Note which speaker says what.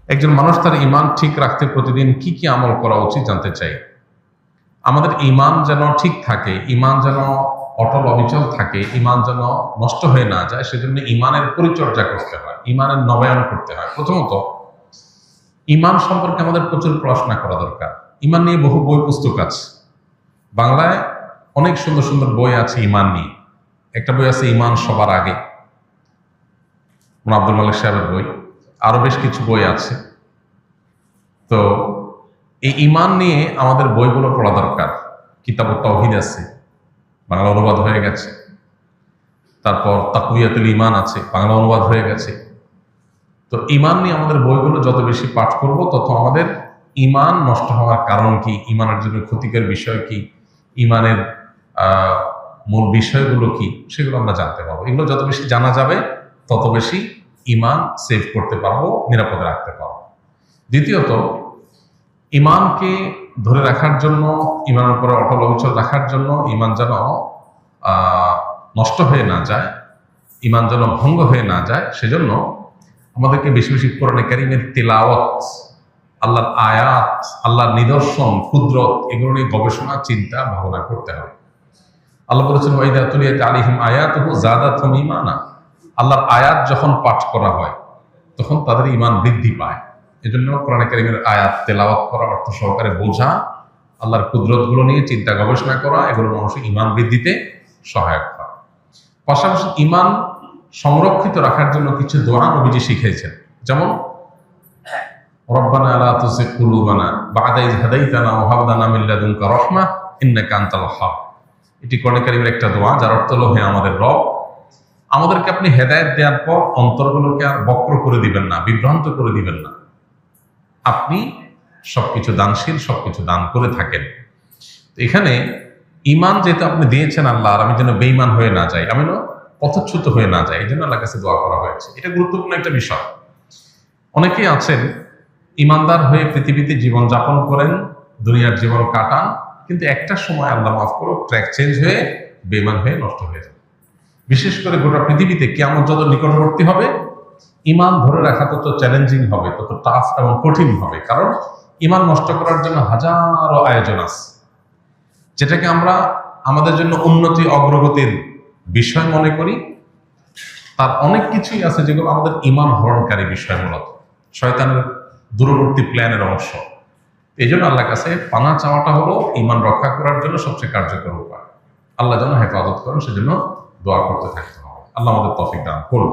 Speaker 1: একজন মানুষ তার ঈমান ঠিক রাখতে প্রতিদিন কি কি আমল করা উচিত জানতে চাই। আমাদের ঈমান যেন ঠিক থাকে, ঈমান যেন অটল অবিচল থাকে, ঈমান যেন নষ্ট হয়ে না যায়, সেজন্য ঈমানের পরিচর্যা করতে হয়, ঈমানের নবায়ন করতে হয়। প্রথমত ঈমান সম্পর্কে আমাদের প্রচুর পড়াশোনা করা দরকার। ঈমান নিয়ে বহু বই পুস্তক আছে, বাংলায় অনেক সুন্দর সুন্দর বই আছে ঈমান নিয়ে। একটা বই আছে ঈমান সবার আগে, আব্দুল মালিক সাহেবের বই, আরো বেশ কিছু বই আছে। তো এই ঈমান নিয়ে আমাদের বইগুলো পড়া দরকার। কিতাবুত তাওহীদ আছে, বাংলা অনুবাদ হয়ে গেছে। তারপর তাকওয়াতুল ঈমান আছে, বাংলা অনুবাদ হয়ে গেছে। তো ঈমান নিয়ে আমাদের বইগুলো যত বেশি পাঠ করব, তত আমাদের ঈমান নষ্ট হওয়ার কারণ কি, ঈমানের জন্য ক্ষতিকর বিষয় কি, ঈমানের মূল বিষয়গুলো কি, সেগুলো আমরা জানতে পারবো। এগুলো যত বেশি জানা যাবে, তত বেশি ঈমান সেভ করতে পারবো, নিরাপদে রাখতে পারবো। দ্বিতীয়ত, ঈমানকে ধরে রাখার জন্য, ঈমানের উপরে অটল অবিচল রাখার জন্য, ঈমান যেন নষ্ট হয়ে না যায়, ঈমান যেন ভঙ্গ হয়ে না যায়, সেজন্য আমাদেরকে বেশি বেশি কোরআনে কারীমের তিলাওয়াত, আল্লাহর আয়াত, আল্লাহর নিদর্শন, কুদরত, এগুলো নিয়ে গবেষণা, চিন্তা, ভাবনা করতে হবে। আল্লাহ বলেছেন ওয়াইদা তুলিয়াত আলাইহিম আয়াতুহু যাদাতহুম ঈমানা। আল্লাহর আয়াত যখন পাঠ করা হয়, তখন তাদের ঈমান বৃদ্ধি পায়। এজন্য কোরআনে কারীমের আয়াত তেলাওয়াত করা, অর্থ সহকারে বোঝা, আল্লাহর কুদরতগুলো নিয়ে চিন্তা গবেষণা করা, এগুলো মানুষের ঈমান বৃদ্ধিতে সহায়ক হয়। পাশাপাশি ঈমান সংরক্ষিত রাখার জন্য কিছু দোয়া নবীজি শিখিয়েছেন, যেমন রব্বানা লা তুযিগ কুলুবানা বা'দা ইয হাদাইতানা ওয়া হাব লানা মিন লাদুনকা রাহমাহ ইন্নাকা আনতাল ওয়াহ্হাব। এটি কোরআনে কারীমের একটা দোয়া, যার অর্থ হলো, হে আমাদের রব, আমাদেরকে আপনি হেদায়েত দেওয়ার পর অন্তরগুলোকে আর বক্র করে দিবেন না, বিভ্রান্ত করে দিবেন না। আপনি সবকিছু দানশীল, সবকিছু দান করে থাকেন। এখানে ঈমান যেহেতু আপনি দিয়েছেন আল্লাহ, আর আমি যেন বেঈমান হয়ে না যাই, আমি পথচ্যুত হয়ে না যাই, এই জন্য আল্লাহর কাছে দোয়া করা হয়েছে। এটা গুরুত্বপূর্ণ একটা বিষয়। অনেকেই আছেন ঈমানদার হয়ে পৃথিবীতে জীবন যাপন করেন, দুনিয়ার জীবন কাটান, কিন্তু একটা সময় আল্লাহ মাফ করো ট্র্যাক চেঞ্জ হয়ে বেঈমান হয়ে নষ্ট হয়ে যাবে। বিশেষ করে গোটা পৃথিবীতে কিয়ামত যত নিকটবর্তী হবে, ঈমান ধরে রাখা তত চ্যালেঞ্জিং হবে, তত টাফ এবং কঠিন হবে। কারণ ঈমান নষ্ট করার জন্য হাজারো আয়োজন আছে, যেটাকে আমরা আমাদের জন্য উন্নতি, অগ্রগতির বিষয় মনে করি। তার অনেক কিছুই আছে যেগুলো আমাদের ঈমান হরণকারী বিষয়, মূলত শয়তানের দূরবর্তী প্ল্যানের অংশ। এই জন্য আল্লাহর কাছে পানা চাওয়াটা হলো ঈমান রক্ষা করার জন্য সবচেয়ে কার্যকর উপায়। আল্লাহ যেন হেফাজত করেন, সেজন্য দোয়া করতে থাকতে হবে। আল্লাহ আমাদের তৌফিক দান করুন।